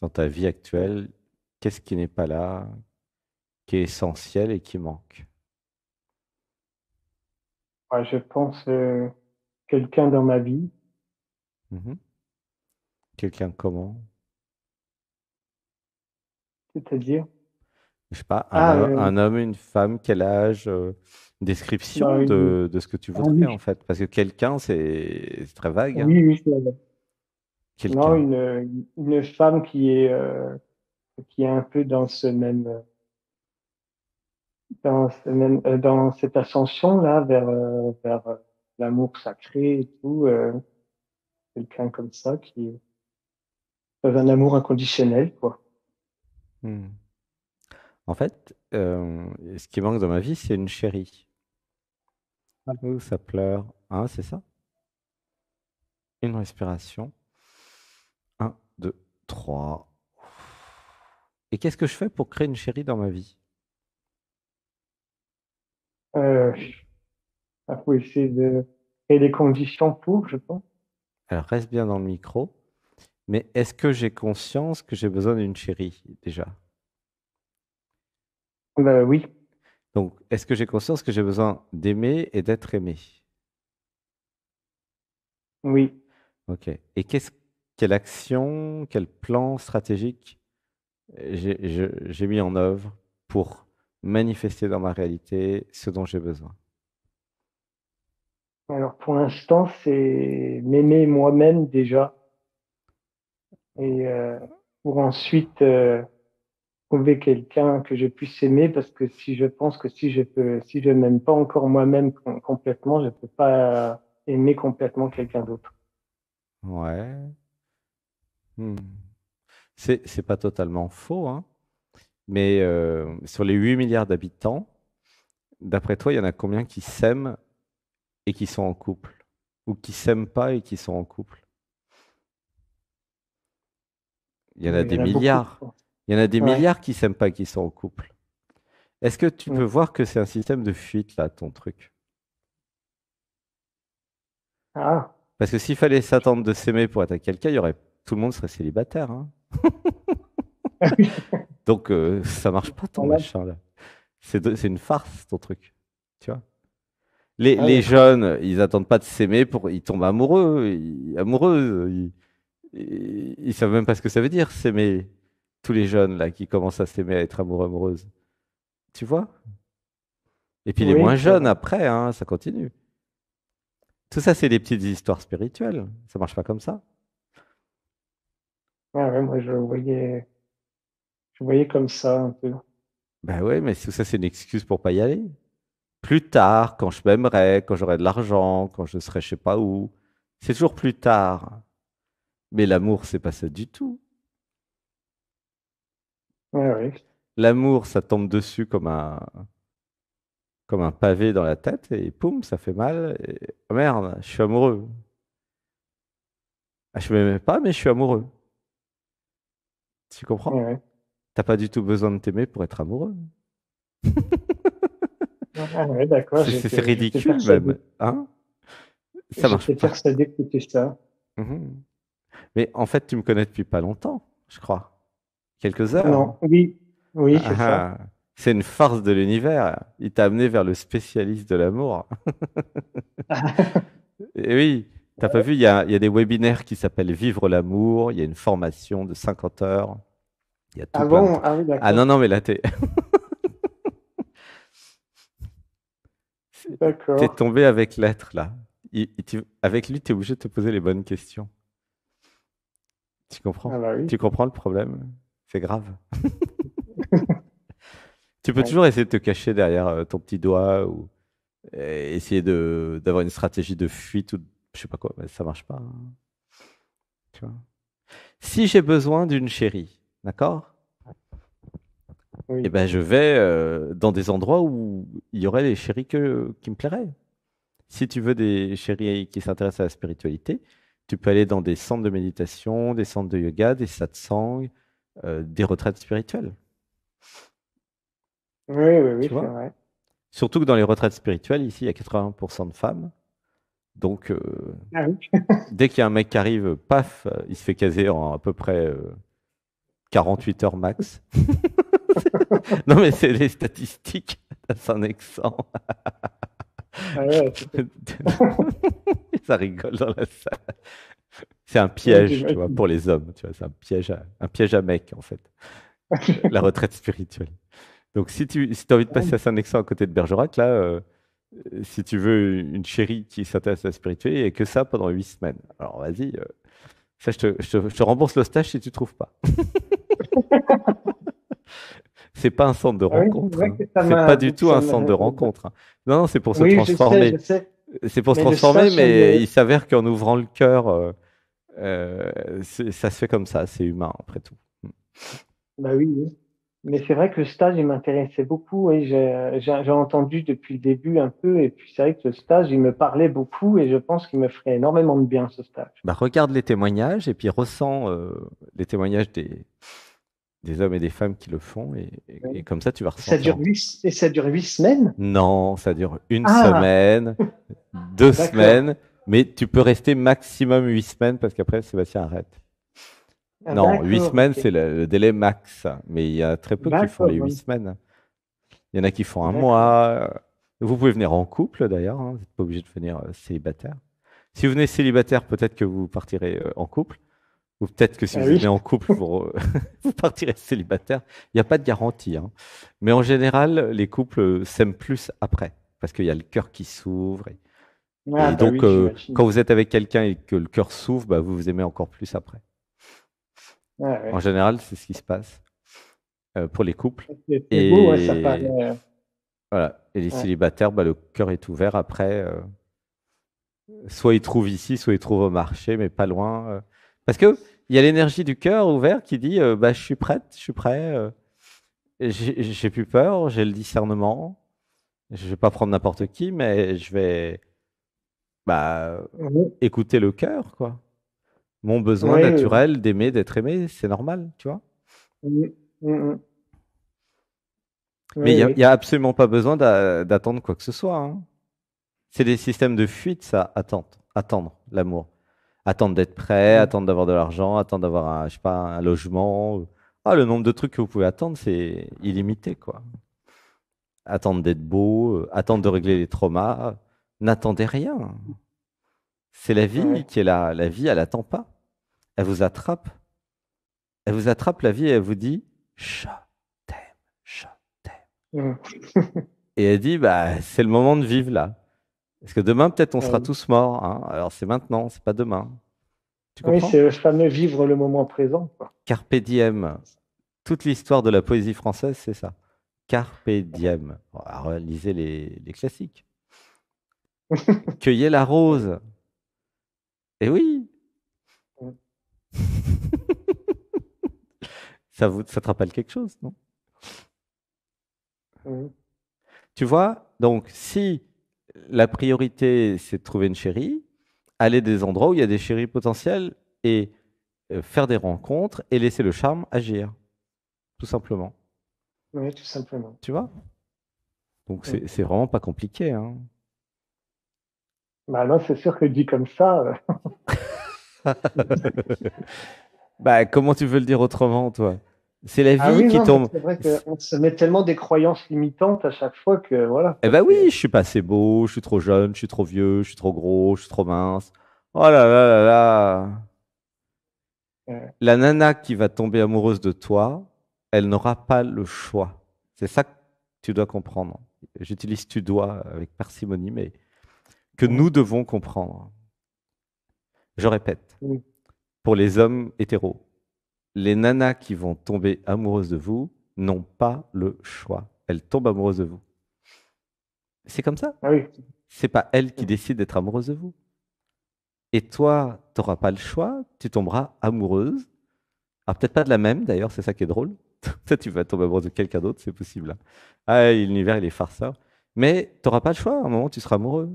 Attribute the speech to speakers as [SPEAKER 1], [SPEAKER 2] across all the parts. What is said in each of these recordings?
[SPEAKER 1] dans ta vie actuelle, qu'est-ce qui n'est pas là, qui est essentiel et qui manque?
[SPEAKER 2] Ouais, je pense quelqu'un dans ma vie,
[SPEAKER 1] Mhm. Quelqu'un comment?
[SPEAKER 2] c'est-à-dire.
[SPEAKER 1] Je sais pas,
[SPEAKER 2] Ah,
[SPEAKER 1] un homme, une femme, quel âge, description
[SPEAKER 2] bah,
[SPEAKER 1] de ce que tu
[SPEAKER 2] ah
[SPEAKER 1] voudrais en
[SPEAKER 2] oui,
[SPEAKER 1] fait. Parce que quelqu'un, c'est très vague, hein.
[SPEAKER 2] oui, oui, c'est vrai. Non,
[SPEAKER 1] Quelqu'un.
[SPEAKER 2] une femme qui est un peu dans dans cette ascension-là vers l'amour sacré et tout, quelqu'un comme ça qui est dans un amour inconditionnel, quoi.
[SPEAKER 1] Hmm. En fait, ce qui manque dans ma vie, c'est une chérie. Ouh, ça pleure. Hein, c'est ça? Une respiration. Un, deux, trois. Et qu'est-ce que je fais pour créer une chérie dans ma vie?
[SPEAKER 2] Euh, il faut essayer de créer des conditions pour, je pense.
[SPEAKER 1] Alors, reste bien dans le micro. Mais est-ce que j'ai conscience que j'ai besoin d'une chérie déjà?
[SPEAKER 2] Oui,
[SPEAKER 1] Donc, est-ce que j'ai conscience que j'ai besoin d'aimer et d'être aimé?
[SPEAKER 2] oui.
[SPEAKER 1] Ok. Et quelle action, quel plan stratégique j'ai mis en œuvre pour manifester dans ma réalité ce dont j'ai besoin?
[SPEAKER 2] Alors pour l'instant, c'est m'aimer moi-même déjà et pour ensuite trouver quelqu'un que je puisse aimer parce que si je pense que si je m'aime pas encore moi-même complètement, je peux pas aimer complètement quelqu'un d'autre.
[SPEAKER 1] Ouais. Hmm. C'est pas totalement faux, hein. Mais sur les 8 milliards d'habitants, d'après toi, il y en a combien qui s'aiment et qui sont en couple? Ou qui s'aiment pas et qui sont en couple? Il y en a
[SPEAKER 2] Il y
[SPEAKER 1] des
[SPEAKER 2] en a beaucoup, je
[SPEAKER 1] milliards.
[SPEAKER 2] pense.
[SPEAKER 1] Il y en a des
[SPEAKER 2] Ouais.
[SPEAKER 1] milliards qui s'aiment pas et qui sont en couple. Est-ce que tu peux
[SPEAKER 2] Mm.
[SPEAKER 1] voir que c'est un système de fuite, là, ton truc?
[SPEAKER 2] Ah.
[SPEAKER 1] Parce que s'il fallait s'attendre de s'aimer pour être avec quelqu'un, tout le monde serait célibataire, hein. Donc, ça marche pas ton
[SPEAKER 2] Voilà.
[SPEAKER 1] machin, là. C'est une farce, ton truc. Tu vois?
[SPEAKER 2] Ah,
[SPEAKER 1] Les
[SPEAKER 2] d'accord.
[SPEAKER 1] jeunes, ils attendent pas de s'aimer ils tombent amoureux, amoureuses. Ils savent même pas ce que ça veut dire, s'aimer. Tous les jeunes, là, qui commencent à s'aimer, à être amoureux, amoureuses. Tu vois? Et puis les moins
[SPEAKER 2] Oui, c'est
[SPEAKER 1] jeunes,
[SPEAKER 2] vrai.
[SPEAKER 1] après, hein, ça continue. Tout ça, c'est des petites histoires spirituelles. Ça marche pas comme ça.
[SPEAKER 2] Ah ouais, moi je voyais comme ça un peu.
[SPEAKER 1] Ben ouais, mais tout ça, c'est une excuse pour pas y aller. Plus tard, quand je m'aimerai, quand j'aurai de l'argent, quand je serai je sais pas où. C'est toujours plus tard. Mais l'amour, c'est pas ça du tout.
[SPEAKER 2] Ouais, ouais.
[SPEAKER 1] L'amour, ça tombe dessus comme un pavé dans la tête et poum, ça fait mal. Et, oh merde, je suis amoureux. Ah, je m'aimais pas, mais je suis amoureux. Tu
[SPEAKER 2] Ouais,
[SPEAKER 1] comprends?
[SPEAKER 2] ouais.
[SPEAKER 1] T'as pas du tout besoin de t'aimer pour être amoureux.
[SPEAKER 2] Ah ouais, d'accord,
[SPEAKER 1] C'est
[SPEAKER 2] j'étais
[SPEAKER 1] ridicule même,
[SPEAKER 2] persuadé.
[SPEAKER 1] hein? Ça marche
[SPEAKER 2] J'étais
[SPEAKER 1] pas.
[SPEAKER 2] persuadé que c'était ça.
[SPEAKER 1] Mhm. Mais en fait, tu me connais depuis pas longtemps, je crois. Quelques heures.
[SPEAKER 2] Non, oui, oui,
[SPEAKER 1] Ah,
[SPEAKER 2] c'est ça.
[SPEAKER 1] ah. C'est une farce de l'univers. Il t'a amené vers le spécialiste de l'amour. Et oui, t'as pas vu, il y a des webinaires qui s'appellent Vivre l'amour. Il y a une formation de 50 heures. Il y a tout
[SPEAKER 2] Ah
[SPEAKER 1] plein de
[SPEAKER 2] bon?
[SPEAKER 1] trucs.
[SPEAKER 2] Ah oui,
[SPEAKER 1] Ah
[SPEAKER 2] d'accord.
[SPEAKER 1] non, non, mais là, t'es
[SPEAKER 2] D'accord.
[SPEAKER 1] tombé avec l'être, là. Avec lui, t'es obligé de te poser les bonnes questions. Tu
[SPEAKER 2] Ah
[SPEAKER 1] comprends?
[SPEAKER 2] bah oui.
[SPEAKER 1] Tu comprends le problème? C'est grave. Tu peux
[SPEAKER 2] Ouais.
[SPEAKER 1] toujours essayer de te cacher derrière ton petit doigt ou essayer d'avoir une stratégie de fuite ou je sais pas quoi, mais ça marche pas, hein, tu vois. Si j'ai besoin d'une chérie, d'accord? Eh
[SPEAKER 2] Oui.
[SPEAKER 1] ben je vais dans des endroits où il y aurait les chéris qui me plairaient. Si tu veux des chéris qui s'intéressent à la spiritualité, tu peux aller dans des centres de méditation, des centres de yoga, des satsangs, des retraites spirituelles,
[SPEAKER 2] Oui, oui,
[SPEAKER 1] tu
[SPEAKER 2] oui, c'est
[SPEAKER 1] vois?
[SPEAKER 2] vrai.
[SPEAKER 1] Surtout que dans les retraites spirituelles, ici, il y a 80% de femmes. Donc,
[SPEAKER 2] Ah oui.
[SPEAKER 1] dès qu'il y a un mec qui arrive, paf, il se fait caser en à peu près. 48 heures max. Non, mais c'est les statistiques à Saint-Nexan.
[SPEAKER 2] Ah ouais,
[SPEAKER 1] Ça rigole dans la salle. C'est un
[SPEAKER 2] ouais,
[SPEAKER 1] piège, tu vois,
[SPEAKER 2] j'imagine.
[SPEAKER 1] pour les hommes. Tu vois, c'est un piège à mec, en fait. La retraite spirituelle. Donc, si tu as envie de passer à Saint-Nexan à côté de Bergerac, là, si tu veux une chérie qui s'intéresse à la spiritualité, il n'y a que ça pendant 8 semaines. Alors, vas-y, ça, je te rembourse le stage si tu trouves pas. C'est pas un centre de
[SPEAKER 2] Ah oui, c'est
[SPEAKER 1] rencontre,
[SPEAKER 2] vrai
[SPEAKER 1] hein.
[SPEAKER 2] que ça
[SPEAKER 1] C'est pas
[SPEAKER 2] m'a,
[SPEAKER 1] du tout
[SPEAKER 2] ça
[SPEAKER 1] un
[SPEAKER 2] m'a,
[SPEAKER 1] centre de rencontre, hein. Non, non, c'est pour se
[SPEAKER 2] oui,
[SPEAKER 1] transformer.
[SPEAKER 2] je sais,
[SPEAKER 1] C'est pour se
[SPEAKER 2] mais le
[SPEAKER 1] transformer,
[SPEAKER 2] stage,
[SPEAKER 1] mais il s'avère qu'en ouvrant le cœur, ça se fait comme ça, c'est humain après tout.
[SPEAKER 2] bah oui, oui. Mais c'est vrai que le stage, il m'intéressait beaucoup et j'ai entendu depuis le début un peu et puis c'est vrai que le stage, il me parlait beaucoup et je pense qu'il me ferait énormément de bien, ce stage.
[SPEAKER 1] Bah, regarde les témoignages et puis ressens les témoignages des hommes et des femmes qui le font et
[SPEAKER 2] Oui.
[SPEAKER 1] comme ça tu vas
[SPEAKER 2] Ça
[SPEAKER 1] ressentir
[SPEAKER 2] dure
[SPEAKER 1] encore.
[SPEAKER 2] ça dure 8 semaines?
[SPEAKER 1] Non, ça dure une
[SPEAKER 2] Ah,
[SPEAKER 1] semaine, deux
[SPEAKER 2] d'accord.
[SPEAKER 1] semaines, mais tu peux rester maximum 8 semaines parce qu'après Sébastien arrête.
[SPEAKER 2] Ah,
[SPEAKER 1] Non, huit
[SPEAKER 2] d'accord,
[SPEAKER 1] semaines,
[SPEAKER 2] ok.
[SPEAKER 1] c'est le délai max. Mais il y a très peu qui font
[SPEAKER 2] D'accord,
[SPEAKER 1] les huit
[SPEAKER 2] oui.
[SPEAKER 1] semaines. Il y en a qui font un
[SPEAKER 2] D'accord.
[SPEAKER 1] mois. Vous pouvez venir en couple d'ailleurs, hein. Vous n'êtes pas obligé de venir célibataire. Si vous venez célibataire, peut-être que vous partirez en couple. Ou peut-être que si
[SPEAKER 2] Ah
[SPEAKER 1] vous venez
[SPEAKER 2] oui.
[SPEAKER 1] en couple, vous partirez célibataire. Il n'y a pas de garantie, hein. Mais en général, les couples s'aiment plus après. Parce qu'il y a le cœur qui s'ouvre.
[SPEAKER 2] Ah
[SPEAKER 1] Et
[SPEAKER 2] bah
[SPEAKER 1] donc,
[SPEAKER 2] oui, j'imagine.
[SPEAKER 1] quand vous êtes avec quelqu'un et que le cœur s'ouvre, bah, vous vous aimez encore plus après.
[SPEAKER 2] Ah
[SPEAKER 1] En
[SPEAKER 2] ouais.
[SPEAKER 1] général, c'est ce qui se passe pour les couples.
[SPEAKER 2] C'est beau, ouais, ça
[SPEAKER 1] Et
[SPEAKER 2] paraît.
[SPEAKER 1] voilà. Et les
[SPEAKER 2] Ouais.
[SPEAKER 1] célibataires, bah, le cœur est ouvert après. Soit ils trouvent ici, soit ils trouvent au marché, mais pas loin. Parce que il y a l'énergie du cœur ouvert qui dit bah, je suis prête, je suis prêt, j'ai plus peur, j'ai le discernement. Je vais pas prendre n'importe qui, mais je vais bah,
[SPEAKER 2] Oui,
[SPEAKER 1] écouter le cœur, quoi. Mon besoin
[SPEAKER 2] oui,
[SPEAKER 1] naturel d'aimer, d'être aimé, c'est normal, tu vois.
[SPEAKER 2] oui, oui,
[SPEAKER 1] Mais
[SPEAKER 2] oui,
[SPEAKER 1] il y
[SPEAKER 2] oui.
[SPEAKER 1] a absolument pas besoin d'attendre quoi que ce soit, hein. C'est des systèmes de fuite, ça, attendre l'amour. Attendre d'être prêt,
[SPEAKER 2] Oui.
[SPEAKER 1] attendre d'avoir de l'argent, attendre d'avoir un, je sais pas, un logement. Ah, le nombre de trucs que vous pouvez attendre, c'est illimité, quoi. Attendre d'être beau, attendre de régler les traumas. N'attendez rien. C'est la vie
[SPEAKER 2] Ouais.
[SPEAKER 1] qui est là. La vie, elle attend pas. Elle vous attrape. Elle vous attrape, la vie, et elle vous dit, je t'aime, je t'aime.
[SPEAKER 2] Mm.
[SPEAKER 1] Et elle dit, bah, c'est le moment de vivre là. Parce que demain, peut-être, on sera
[SPEAKER 2] Oui,
[SPEAKER 1] tous morts, hein. Alors, c'est maintenant, c'est pas demain. Tu
[SPEAKER 2] oui,
[SPEAKER 1] comprends?
[SPEAKER 2] c'est le fameux vivre le moment présent, quoi.
[SPEAKER 1] Carpe diem. Toute l'histoire de la poésie française, c'est ça. Carpe diem. Alors, lisez les classiques. Cueillez la
[SPEAKER 2] Oui.
[SPEAKER 1] rose. Et oui,
[SPEAKER 2] Mm.
[SPEAKER 1] ça te rappelle quelque chose, non?
[SPEAKER 2] Mm.
[SPEAKER 1] Tu vois? Donc, si la priorité, c'est de trouver une chérie, aller des endroits où il y a des chéris potentiels et faire des rencontres et laisser le charme agir, tout simplement.
[SPEAKER 2] Oui, tout simplement.
[SPEAKER 1] Tu vois? Donc,
[SPEAKER 2] Mm.
[SPEAKER 1] c'est vraiment pas compliqué, hein.
[SPEAKER 2] Bah non, c'est sûr que dit comme ça.
[SPEAKER 1] Bah, comment tu veux le dire autrement, toi? C'est la
[SPEAKER 2] Ah
[SPEAKER 1] vie
[SPEAKER 2] oui,
[SPEAKER 1] qui
[SPEAKER 2] non, mais
[SPEAKER 1] tombe.
[SPEAKER 2] c'est vrai qu'on se met tellement des croyances limitantes à chaque fois que voilà,
[SPEAKER 1] Eh
[SPEAKER 2] quoi,
[SPEAKER 1] ben oui,
[SPEAKER 2] c'est.
[SPEAKER 1] je suis pas assez beau, je suis trop jeune, je suis trop vieux, je suis trop gros, je suis trop mince. Oh là là là là.
[SPEAKER 2] euh,
[SPEAKER 1] La nana qui va tomber amoureuse de toi, elle n'aura pas le choix. C'est ça que tu dois comprendre. J'utilise tu dois avec parcimonie, mais que
[SPEAKER 2] mm,
[SPEAKER 1] nous devons comprendre. Je répète,
[SPEAKER 2] mm.
[SPEAKER 1] pour les hommes hétéros, les nanas qui vont tomber amoureuses de vous n'ont pas le choix. Elles tombent amoureuses de vous. C'est comme ça.
[SPEAKER 2] Ah oui.
[SPEAKER 1] C'est pas elles qui
[SPEAKER 2] Mm.
[SPEAKER 1] décident d'être amoureuses de vous. Et toi, tu n'auras pas le choix, tu tomberas amoureuse. Alors peut-être pas de la même d'ailleurs, c'est ça qui est drôle. Peut-être tu vas tomber amoureuse de quelqu'un d'autre, c'est possible, hein. Ah, l'univers, il est farceur. Mais tu n'auras pas le choix, à un moment, tu seras amoureux.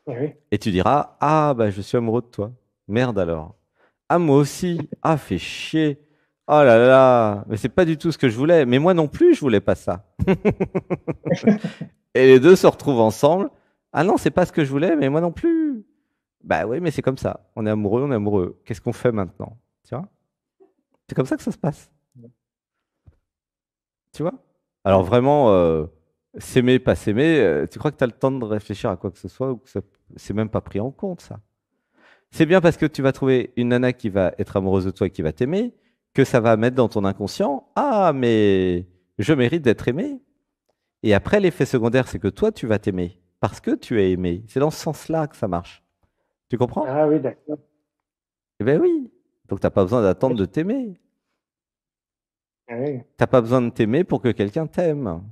[SPEAKER 2] Ah oui.
[SPEAKER 1] Et tu diras, ah, bah, je suis amoureux de toi. Merde alors. Ah, moi aussi. Ah, fais chier. Oh là là. Mais c'est pas du tout ce que je voulais. Mais moi non plus, je voulais pas ça. Et les deux se retrouvent ensemble. Ah non, c'est pas ce que je voulais, mais moi non plus. Bah oui, mais c'est comme ça. On est amoureux, on est amoureux. Qu'est-ce qu'on fait maintenant? Tu vois? C'est comme ça que ça se passe. Tu vois? Alors vraiment, s'aimer, pas s'aimer, tu crois que tu as le temps de réfléchir à quoi que ce soit ou que c'est même pas pris en compte, ça? C'est bien parce que tu vas trouver une nana qui va être amoureuse de toi et qui va t'aimer, que ça va mettre dans ton inconscient, ah, mais je mérite d'être aimé. Et après, l'effet secondaire, c'est que toi, tu vas t'aimer parce que tu es aimé. C'est dans ce sens-là que ça marche. Tu comprends?
[SPEAKER 2] Ah oui, d'accord.
[SPEAKER 1] Eh bien oui. Donc, t'as pas besoin d'attendre de t'aimer.
[SPEAKER 2] Ah oui.
[SPEAKER 1] T'as pas besoin de t'aimer pour que quelqu'un t'aime.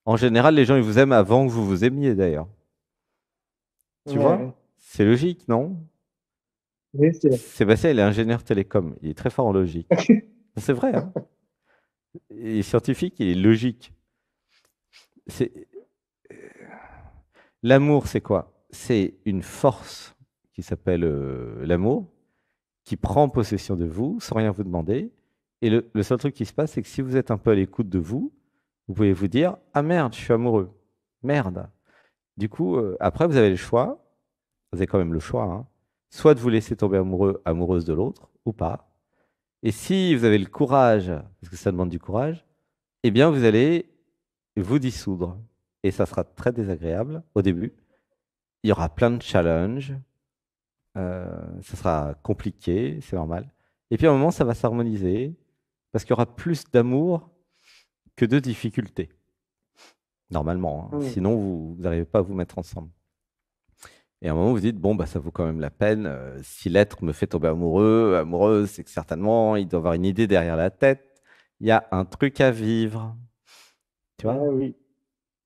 [SPEAKER 1] En général, les gens, ils vous aiment avant que vous vous aimiez, d'ailleurs. Tu
[SPEAKER 2] Ouais,
[SPEAKER 1] vois?
[SPEAKER 2] ouais.
[SPEAKER 1] C'est logique, non?
[SPEAKER 2] Oui, c'est
[SPEAKER 1] Sébastien, il est ingénieur télécom. Il est très fort en logique. C'est vrai, hein? Il est scientifique, il est logique. C'est... L'amour, c'est quoi? C'est une force qui s'appelle l'amour, qui prend possession de vous sans rien vous demander. Et le seul truc qui se passe, c'est que si vous êtes un peu à l'écoute de vous, vous pouvez vous dire, ah merde, je suis amoureux. Merde. Du coup, après, vous avez le choix. Vous avez quand même le choix, hein. Soit de vous laisser tomber amoureux, amoureuse de l'autre, ou pas. Et si vous avez le courage, parce que ça demande du courage, eh bien, vous allez vous dissoudre. Et ça sera très désagréable au début. Il y aura plein de challenges. Ça sera compliqué, c'est normal. Et puis à un moment, ça va s'harmoniser parce qu'il y aura plus d'amour que de difficultés, normalement, hein.
[SPEAKER 2] Hmm.
[SPEAKER 1] Sinon, vous n'arrivez pas à vous mettre ensemble. Et à un moment, vous dites, bon, bah, ça vaut quand même la peine. Si l'être me fait tomber amoureux, amoureuse, c'est que certainement, il doit avoir une idée derrière la tête. Il y a un truc à vivre. Tu
[SPEAKER 2] Ah
[SPEAKER 1] vois?
[SPEAKER 2] oui.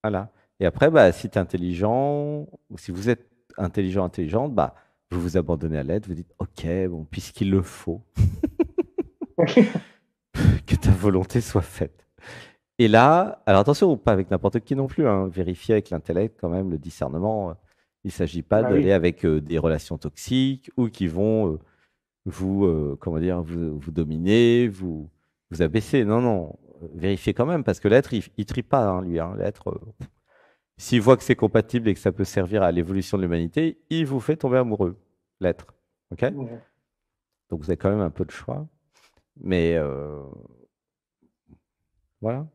[SPEAKER 1] Voilà. Et après, bah, si tu es intelligent, ou si vous êtes intelligent, intelligente, bah, vous vous abandonnez à l'aide, vous dites, OK, bon, puisqu'il le faut, que ta volonté soit faite. Et là, alors attention, pas avec n'importe qui non plus, hein, vérifier avec l'intellect quand même, le discernement. Il ne s'agit pas
[SPEAKER 2] Bah
[SPEAKER 1] d'aller
[SPEAKER 2] oui.
[SPEAKER 1] avec des relations toxiques ou qui vont vous, comment dire, vous dominer, vous abaisser. Non, non, vérifiez quand même, parce que l'être, il trie pas, hein, lui, hein. L'être, s'il voit que c'est compatible et que ça peut servir à l'évolution de l'humanité, il vous fait tomber amoureux, l'être. OK?
[SPEAKER 2] Ouais.
[SPEAKER 1] Donc vous avez quand même un peu de choix. Mais voilà.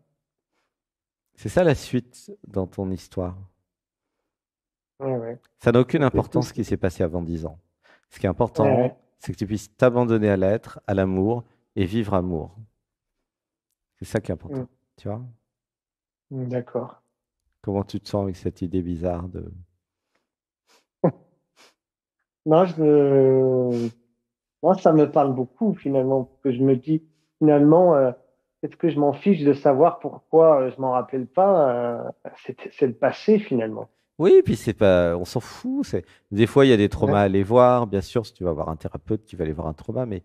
[SPEAKER 1] C'est ça la suite dans ton histoire.
[SPEAKER 2] Ouais, ouais.
[SPEAKER 1] Ça n'a aucune
[SPEAKER 2] On fait
[SPEAKER 1] importance
[SPEAKER 2] tous.
[SPEAKER 1] ce qui s'est passé avant 10 ans. Ce qui est
[SPEAKER 2] Ouais, ouais.
[SPEAKER 1] important, c'est que tu puisses t'abandonner à l'être, à l'amour et vivre amour. C'est ça qui est
[SPEAKER 2] Hmm.
[SPEAKER 1] important. Tu vois?
[SPEAKER 2] D'accord.
[SPEAKER 1] Comment tu te sens avec cette idée bizarre de...
[SPEAKER 2] Non, moi, ça me parle beaucoup finalement, parce que je me dis finalement, est-ce que je m'en fiche de savoir pourquoi je m'en rappelle pas? C'est le passé finalement.
[SPEAKER 1] Oui, puis c'est pas, on s'en fout. Des fois, il y a des
[SPEAKER 2] Ouais,
[SPEAKER 1] traumas à aller voir. Bien sûr, si tu vas voir un thérapeute qui va aller voir un trauma, mais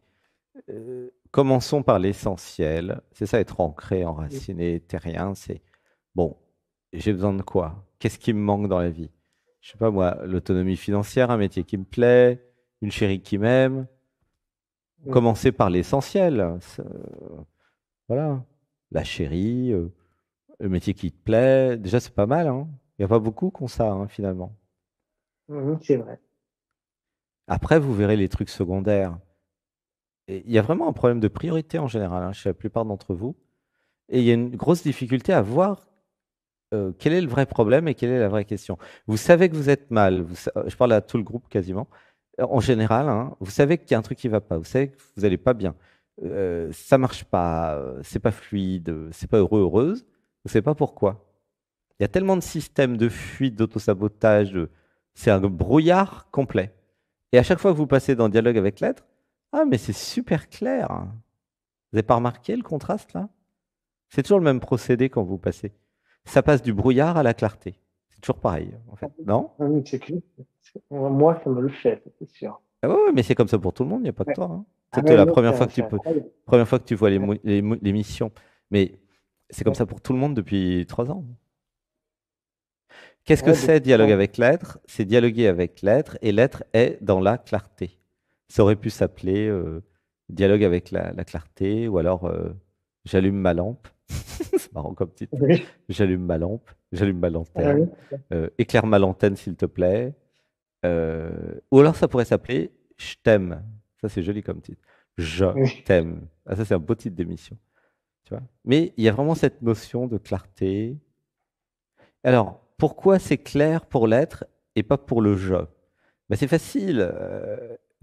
[SPEAKER 1] commençons par l'essentiel. C'est ça, être ancré, enraciné, terrien. C'est bon, j'ai besoin de quoi? Qu'est-ce qui me manque dans la vie? Je sais pas moi, l'autonomie financière, un métier qui me plaît, une chérie qui m'aime.
[SPEAKER 2] ouais.
[SPEAKER 1] Commencer par l'essentiel. Voilà, la chérie, le métier qui te plaît. Déjà, c'est pas mal, hein. Il n'y a pas beaucoup qui ont ça, hein, finalement.
[SPEAKER 2] C'est vrai.
[SPEAKER 1] Après, vous verrez les trucs secondaires. Et il y a vraiment un problème de priorité en général, hein, chez la plupart d'entre vous. Et il y a une grosse difficulté à voir quel est le vrai problème et quelle est la vraie question. Vous savez que vous êtes mal. Je parle à tout le groupe quasiment. En général, hein, vous savez qu'il y a un truc qui ne va pas. Vous savez que vous n'allez pas bien. Ça marche pas. C'est pas fluide. C'est pas heureux, heureuse. Vous ne savez pas pourquoi. Il y a tellement de systèmes de fuite, d'autosabotage. C'est un brouillard complet. Et à chaque fois que vous passez dans le dialogue avec l'être, ah, mais c'est super clair. Vous n'avez pas remarqué le contraste là? C'est toujours le même procédé quand vous passez. Ça passe du brouillard à la clarté. C'est toujours pareil, en fait. Non?
[SPEAKER 2] C'est clair. Moi, ça me le fait, c'est sûr.
[SPEAKER 1] Ah ouais, ouais, mais c'est comme ça pour tout le monde, il n'y a pas que
[SPEAKER 2] Ouais.
[SPEAKER 1] toi, hein.
[SPEAKER 2] Ah
[SPEAKER 1] C'est
[SPEAKER 2] ouais,
[SPEAKER 1] la
[SPEAKER 2] non,
[SPEAKER 1] première fois que
[SPEAKER 2] c'est
[SPEAKER 1] tu peux,
[SPEAKER 2] incroyable.
[SPEAKER 1] première fois que tu vois
[SPEAKER 2] Ouais,
[SPEAKER 1] les missions. Mais c'est comme
[SPEAKER 2] ouais,
[SPEAKER 1] ça pour tout le monde depuis 3 ans. Qu'est-ce que
[SPEAKER 2] ouais,
[SPEAKER 1] c'est
[SPEAKER 2] depuis
[SPEAKER 1] dialogue
[SPEAKER 2] temps.
[SPEAKER 1] avec l'être? C'est dialoguer avec l'être et l'être est dans la clarté. Ça aurait pu s'appeler dialogue avec la clarté ou alors j'allume ma lampe. C'est marrant comme titre.
[SPEAKER 2] Oui.
[SPEAKER 1] J'allume ma
[SPEAKER 2] Ah oui.
[SPEAKER 1] lanterne. Éclaire ma lanterne s'il te plaît. Ou alors ça pourrait s'appeler Je t'aime. Ça c'est joli comme titre. Je
[SPEAKER 2] Oui.
[SPEAKER 1] t'aime. Ah, ça, c'est un beau titre d'émission. Tu vois. Mais il y a vraiment cette notion de clarté. Alors, pourquoi c'est clair pour l'être et pas pour le je? Ben, c'est facile.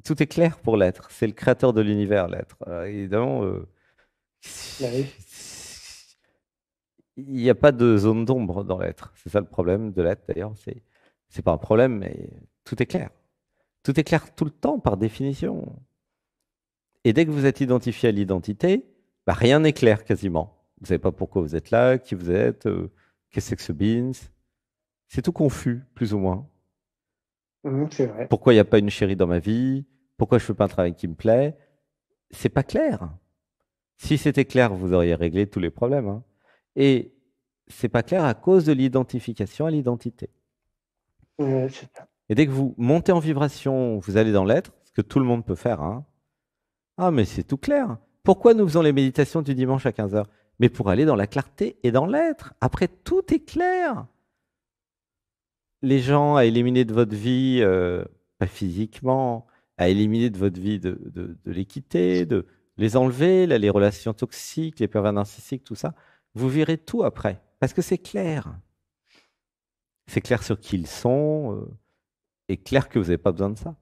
[SPEAKER 1] Tout est clair pour l'être. C'est le créateur de l'univers, l'être. Évidemment,
[SPEAKER 2] Bah oui.
[SPEAKER 1] il n'y a pas de zone d'ombre dans l'être. C'est ça le problème de l'être, d'ailleurs. C'est pas un problème, mais tout est clair. Tout est clair tout le temps, par définition. Et dès que vous êtes identifié à l'identité, bah, rien n'est clair quasiment. Vous ne savez pas pourquoi vous êtes là, qui vous êtes, qu'est-ce que c'est que ce beans. C'est tout confus, plus ou moins.
[SPEAKER 2] C'est vrai.
[SPEAKER 1] Pourquoi il n'y a pas une chérie dans ma vie? Pourquoi je ne fais pas un travail qui me plaît? C'est pas clair. Si c'était clair, vous auriez réglé tous les problèmes, hein. Et c'est pas clair à cause de l'identification à l'identité.
[SPEAKER 2] C'est ça.
[SPEAKER 1] Et dès que vous montez en vibration, vous allez dans l'être, ce que tout le monde peut faire, hein. Ah, mais c'est tout clair. Pourquoi nous faisons les méditations du dimanche à 15 heures? Mais pour aller dans la clarté et dans l'être. Après, tout est clair. Les gens à éliminer de votre vie, pas physiquement, à éliminer de votre vie de l'équité, de les enlever, là, les relations toxiques, les pervers narcissiques, tout ça, vous verrez tout après. Parce que c'est clair. C'est clair sur qui ils sont, et clair que vous n'avez pas besoin de ça.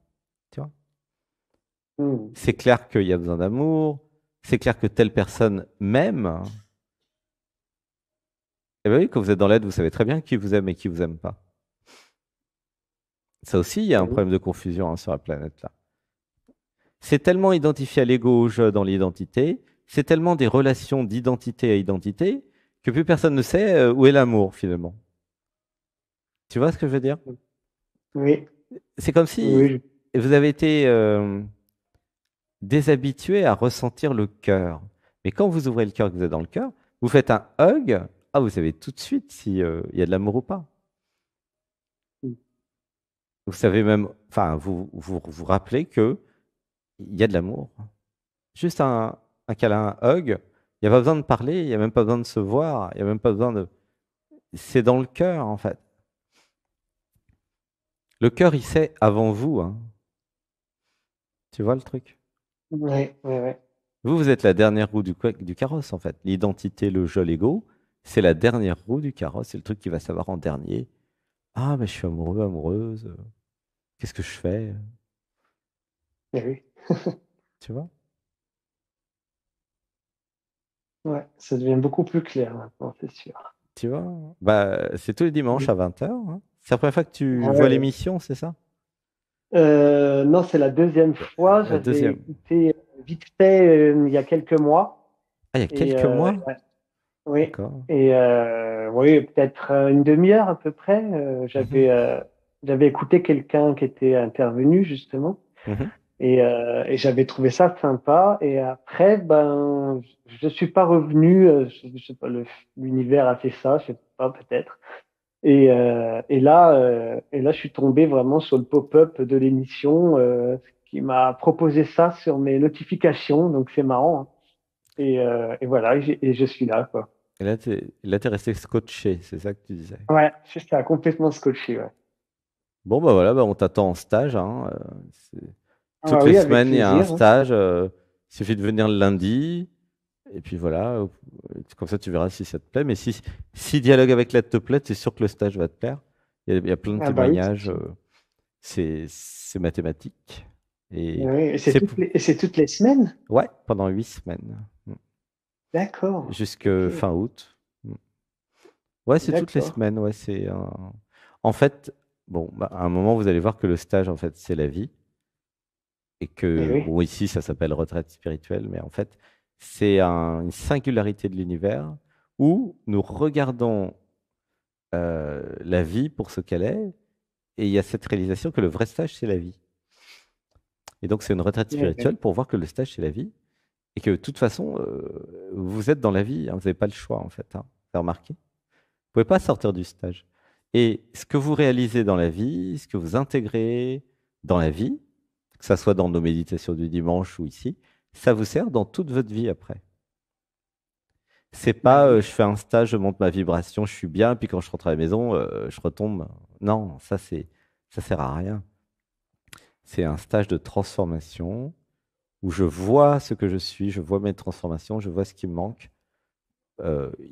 [SPEAKER 1] Tu vois, c'est clair qu'il y a besoin d'amour, c'est clair que telle personne m'aime. Et bien oui, quand vous êtes dans l'aide, vous savez très bien qui vous aime et qui vous aime pas. Ça aussi, il y a
[SPEAKER 2] Bah
[SPEAKER 1] un
[SPEAKER 2] oui.
[SPEAKER 1] problème de confusion, hein, sur la planète là. C'est tellement identifié à l'ego, au je dans l'identité, c'est tellement des relations d'identité à identité que plus personne ne sait où est l'amour finalement. Tu vois ce que je veux dire?
[SPEAKER 2] Oui.
[SPEAKER 1] C'est comme
[SPEAKER 2] Oui.
[SPEAKER 1] si vous avez été déshabitué à ressentir le cœur. Mais quand vous ouvrez le cœur, que vous êtes dans le cœur, vous faites un hug, ah, vous savez tout de suite s'il y a de l'amour ou pas. Vous savez même, enfin, vous rappelez que il y a de l'amour. Juste un câlin, un hug, il n'y a pas besoin de parler, il n'y a même pas besoin de se voir, il n'y a même pas besoin de... C'est dans le cœur, en fait. Le cœur, il sait avant vous, hein. Tu vois le truc?
[SPEAKER 2] Oui, oui, oui.
[SPEAKER 1] Vous êtes la dernière roue du carrosse, en fait. L'identité, le je, l'ego, c'est la dernière roue du carrosse. C'est le truc qui va savoir en dernier. Ah, mais je suis amoureux, amoureuse. Qu'est-ce que je fais?
[SPEAKER 2] Eh oui.
[SPEAKER 1] Tu vois?
[SPEAKER 2] Ouais, ça devient beaucoup plus clair maintenant, c'est sûr.
[SPEAKER 1] Tu vois? Bah, c'est tous les dimanches à 20 h, hein. C'est la première fois que tu
[SPEAKER 2] Ah
[SPEAKER 1] vois
[SPEAKER 2] ouais.
[SPEAKER 1] l'émission, c'est ça?
[SPEAKER 2] Non, c'est la deuxième fois.
[SPEAKER 1] La
[SPEAKER 2] J'avais
[SPEAKER 1] deuxième.
[SPEAKER 2] écouté vite fait il y a quelques mois.
[SPEAKER 1] Ah, il y a
[SPEAKER 2] Et
[SPEAKER 1] quelques mois?
[SPEAKER 2] ouais, oui.
[SPEAKER 1] D'accord.
[SPEAKER 2] Et oui, peut-être une demi-heure à peu près.
[SPEAKER 1] Mhm.
[SPEAKER 2] J'avais écouté quelqu'un qui était intervenu justement.
[SPEAKER 1] Mhm.
[SPEAKER 2] Et j'avais trouvé ça sympa. Et après, ben, je suis pas revenu. Je sais pas, l'univers a fait ça, je sais pas, peut-être. Et là, je suis tombé vraiment sur le pop-up de l'émission qui m'a proposé ça sur mes notifications. Donc c'est marrant, hein. Et voilà, et je suis là, quoi.
[SPEAKER 1] Et là, t'es resté scotché, c'est ça que tu disais.
[SPEAKER 2] Ouais, c'est ça, complètement scotché, ouais.
[SPEAKER 1] Bon, bah voilà, bah, on t'attend en stage, hein.
[SPEAKER 2] Ah bah
[SPEAKER 1] Toutes les
[SPEAKER 2] oui, avec
[SPEAKER 1] semaines, il y a un
[SPEAKER 2] plaisir, hein.
[SPEAKER 1] stage. Il suffit de venir le lundi. Et puis voilà, comme ça, tu verras si ça te plaît. Mais si dialogue avec l'aide te plaît, c'est sûr que le stage va te plaire. Il y a plein de
[SPEAKER 2] Ah bah oui, c'est
[SPEAKER 1] témoignages.
[SPEAKER 2] sûr.
[SPEAKER 1] C'est mathématique. Et
[SPEAKER 2] Oui,
[SPEAKER 1] c'est,
[SPEAKER 2] et c'est toutes les semaines?
[SPEAKER 1] ouais, pendant 8 semaines.
[SPEAKER 2] D'accord.
[SPEAKER 1] Jusque
[SPEAKER 2] Ok,
[SPEAKER 1] fin août. Ouais, c'est toutes les
[SPEAKER 2] d'accord.
[SPEAKER 1] semaines. Ouais, en fait, bon, bah, à un moment, vous allez voir que le stage, en fait, c'est la vie. Et
[SPEAKER 2] Eh
[SPEAKER 1] que,
[SPEAKER 2] oui.
[SPEAKER 1] bon, ici, ça s'appelle retraite spirituelle, mais en fait, c'est une singularité de l'univers où nous regardons la vie pour ce qu'elle est, et il y a cette réalisation que le vrai stage, c'est la vie. Et donc, c'est une retraite
[SPEAKER 2] Eh oui.
[SPEAKER 1] spirituelle pour voir que le stage, c'est la vie, et que de toute façon, vous êtes dans la vie, hein, vous n'avez pas le choix, en fait, hein. Vous avez remarqué? Vous pouvez pas sortir du stage. Et ce que vous réalisez dans la vie, ce que vous intégrez dans la vie, que ça soit dans nos méditations du dimanche ou ici, ça vous sert dans toute votre vie après. C'est
[SPEAKER 2] Bah
[SPEAKER 1] pas
[SPEAKER 2] oui.
[SPEAKER 1] je fais un stage, je monte ma vibration, je suis bien, puis quand je rentre à la maison, je retombe. Non, ça sert à rien. C'est un stage de transformation où je vois ce que je suis, je vois mes transformations, je vois ce qui me manque.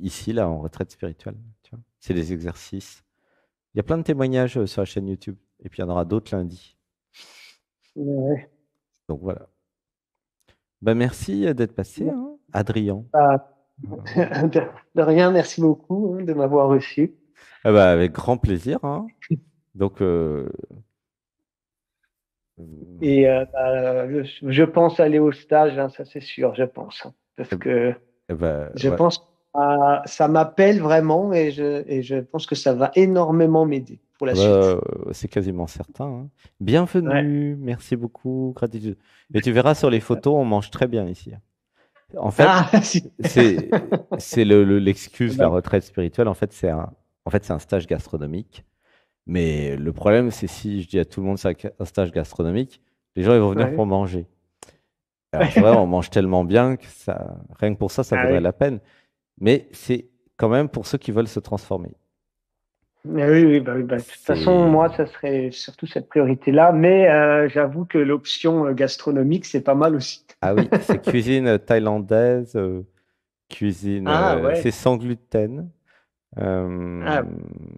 [SPEAKER 1] Ici, là, en retraite spirituelle. Tu vois. C'est des exercices. Il y a plein de témoignages sur la chaîne YouTube. Et puis, il y en aura d'autres lundi.
[SPEAKER 2] Ouais.
[SPEAKER 1] Donc, voilà. Ben, merci d'être passé, hein, Adrien.
[SPEAKER 2] Bah, de rien, merci beaucoup de m'avoir reçu.
[SPEAKER 1] Ah bah, avec grand plaisir, hein. Donc,
[SPEAKER 2] Et je pense aller au stage, hein, ça c'est sûr, je pense. Hein, parce
[SPEAKER 1] eh
[SPEAKER 2] que je
[SPEAKER 1] ouais.
[SPEAKER 2] pense que ça m'appelle vraiment et je pense que ça va énormément m'aider pour la
[SPEAKER 1] Ah bah,
[SPEAKER 2] suite.
[SPEAKER 1] c'est quasiment certain, hein.
[SPEAKER 2] Ouais.
[SPEAKER 1] Bienvenue, merci beaucoup, gratitude. Et tu verras sur les photos, on mange très bien ici. En fait,
[SPEAKER 2] Ah, si.
[SPEAKER 1] c'est l'excuse, la retraite spirituelle. En fait, c'est un stage gastronomique. Mais le problème, c'est si je dis à tout le monde c'est un stage gastronomique, les gens ils vont venir
[SPEAKER 2] Ouais.
[SPEAKER 1] pour manger. Alors c'est vrai, on mange tellement bien que ça, rien que pour ça, ça
[SPEAKER 2] Ah
[SPEAKER 1] vaudrait
[SPEAKER 2] oui.
[SPEAKER 1] la peine. Mais c'est quand même pour ceux qui veulent se transformer.
[SPEAKER 2] Mais oui, oui, bah, de toute façon,
[SPEAKER 1] C'est
[SPEAKER 2] moi, ça serait surtout cette priorité-là. Mais j'avoue que l'option gastronomique, c'est pas mal aussi.
[SPEAKER 1] ah oui, c'est cuisine thaïlandaise, cuisine,
[SPEAKER 2] Ah
[SPEAKER 1] c'est
[SPEAKER 2] ouais.
[SPEAKER 1] sans gluten, euh,
[SPEAKER 2] Ah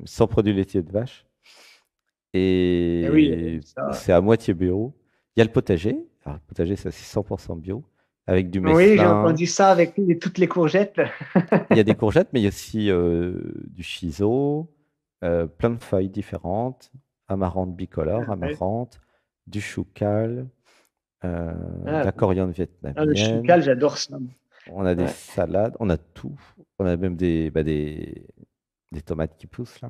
[SPEAKER 1] sans produits laitiers de vache,
[SPEAKER 2] oui,
[SPEAKER 1] et
[SPEAKER 2] ça.
[SPEAKER 1] c'est à moitié bio. Il y a le potager. Alors, le potager, c'est aussi 100% bio, avec du
[SPEAKER 2] Oui, j'ai
[SPEAKER 1] mesclun.
[SPEAKER 2] entendu ça avec toutes les courgettes, là.
[SPEAKER 1] Il y a des courgettes, mais il y a aussi du shiso, plein de feuilles différentes, amarante bicolore,
[SPEAKER 2] Ouais.
[SPEAKER 1] amarante, du choucal, de
[SPEAKER 2] Ah,
[SPEAKER 1] la coriandre
[SPEAKER 2] le
[SPEAKER 1] vietnamienne.
[SPEAKER 2] choucal, j'adore ça.
[SPEAKER 1] On a des
[SPEAKER 2] Ouais.
[SPEAKER 1] salades, on a tout. On a même des tomates qui poussent là.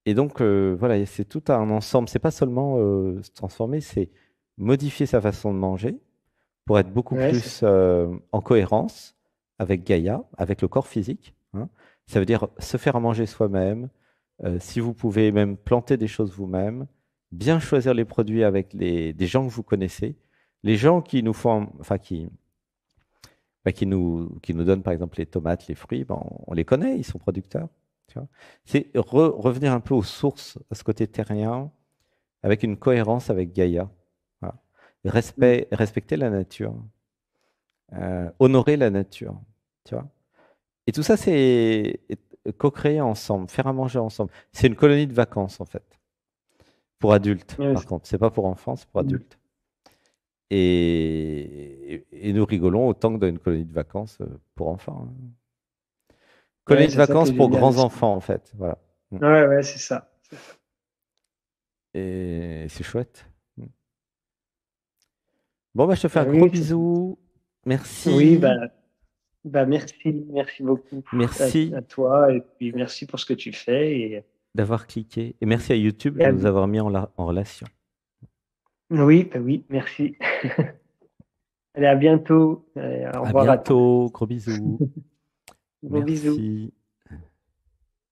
[SPEAKER 1] Et donc, voilà, c'est tout un ensemble. C'est pas seulement se transformer, c'est modifier sa façon de manger pour être beaucoup
[SPEAKER 2] Ouais, c'est
[SPEAKER 1] plus
[SPEAKER 2] ça.
[SPEAKER 1] en cohérence avec Gaïa, avec le corps physique, hein. Ça veut dire se faire à manger soi-même, si vous pouvez même planter des choses vous-même, bien choisir les produits avec des gens que vous connaissez, les gens qui nous font, enfin qui nous donnent par exemple les tomates, les fruits, ben, on les connaît, ils sont producteurs. Tu vois. C'est revenir un peu aux sources, à ce côté terrien, avec une cohérence avec Gaïa. Voilà.
[SPEAKER 2] Mm.
[SPEAKER 1] Respecter la nature, honorer la nature, tu vois. Et tout ça, c'est co-créer ensemble, faire à manger ensemble. C'est une colonie de vacances, en fait, pour adultes,
[SPEAKER 2] Ouais,
[SPEAKER 1] par contre. C'est pas pour enfants, c'est pour
[SPEAKER 2] mm.
[SPEAKER 1] adultes. Et nous rigolons autant que dans une colonie de vacances pour enfants, hein.
[SPEAKER 2] Ouais,
[SPEAKER 1] Colonie de
[SPEAKER 2] c'est ça qui
[SPEAKER 1] vacances
[SPEAKER 2] est
[SPEAKER 1] pour
[SPEAKER 2] génial
[SPEAKER 1] grands
[SPEAKER 2] aussi.
[SPEAKER 1] enfants, en fait. Voilà. Mm.
[SPEAKER 2] Ouais, ouais, c'est ça. C'est ça.
[SPEAKER 1] Et c'est chouette. Mm. Bon, bah, je te fais un
[SPEAKER 2] Ah
[SPEAKER 1] gros
[SPEAKER 2] oui,
[SPEAKER 1] bisou.
[SPEAKER 2] oui,
[SPEAKER 1] Merci.
[SPEAKER 2] bah merci, merci beaucoup à
[SPEAKER 1] Merci
[SPEAKER 2] toi et puis merci pour ce que tu fais
[SPEAKER 1] d'avoir cliqué. Et merci à YouTube
[SPEAKER 2] et
[SPEAKER 1] de nous avoir mis en relation.
[SPEAKER 2] oui, bah oui, merci. Allez, à bientôt. Au
[SPEAKER 1] À
[SPEAKER 2] revoir à tous.
[SPEAKER 1] bientôt. Gros bisous.
[SPEAKER 2] Gros bisous.
[SPEAKER 1] Merci.